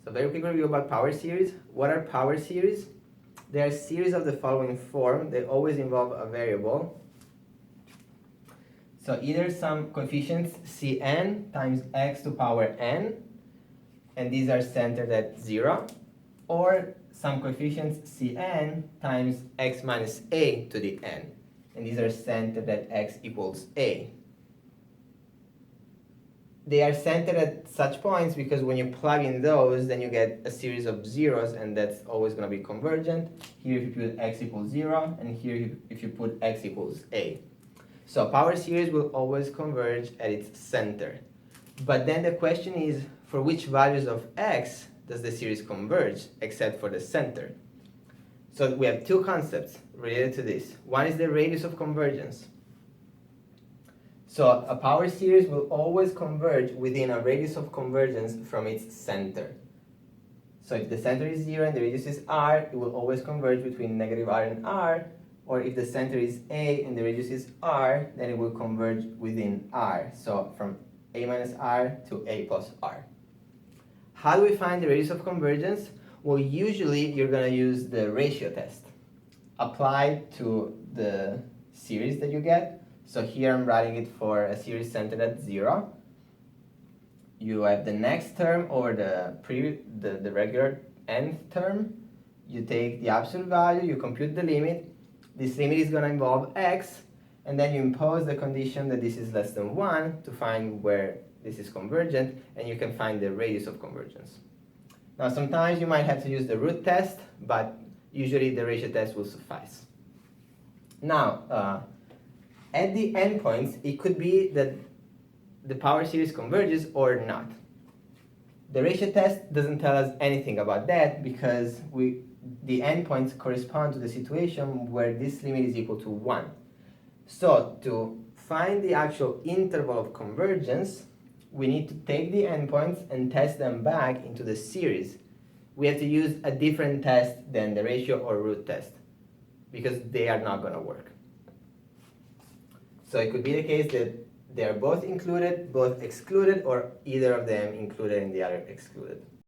So very quick review about power series. What are power series? They are series of the following form. They always involve a variable. So either some coefficients Cn times x to power n, and these are centered at 0, or some coefficients Cn times x minus a to the n, and these are centered at x equals a. They are centered at such points because when you plug in those, then you get a series of zeros, and that's always going to be convergent. Here if you put x equals 0, and here if you put x equals a. So power series will always converge at its center. But then the question is, for which values of x does the series converge, except for the center? So we have two concepts related to this. One is the radius of convergence. So a power series will always converge within a radius of convergence from its center. So if the center is 0 and the radius is r, it will always converge between negative r and r. Or if the center is a and the radius is r, then it will converge within r. So from a minus r to a plus r. How do we find the radius of convergence? Well, usually you're going to use the ratio test applied to the series that you get. So here I'm writing it for a series centered at 0. You have the next term over the regular nth term. You take the absolute value, you compute the limit. This limit is going to involve x, and then you impose the condition that this is less than 1 to find where this is convergent, and you can find the radius of convergence. Now sometimes you might have to use the root test, but usually the ratio test will suffice. Now, at the endpoints, it could be that the power series converges or not. The ratio test doesn't tell us anything about that because the endpoints correspond to the situation where this limit is equal to 1. So to find the actual interval of convergence, we need to take the endpoints and test them back into the series. We have to use a different test than the ratio or root test because they are not going to work. So it could be the case that they are both included, both excluded, or either of them included and the other excluded.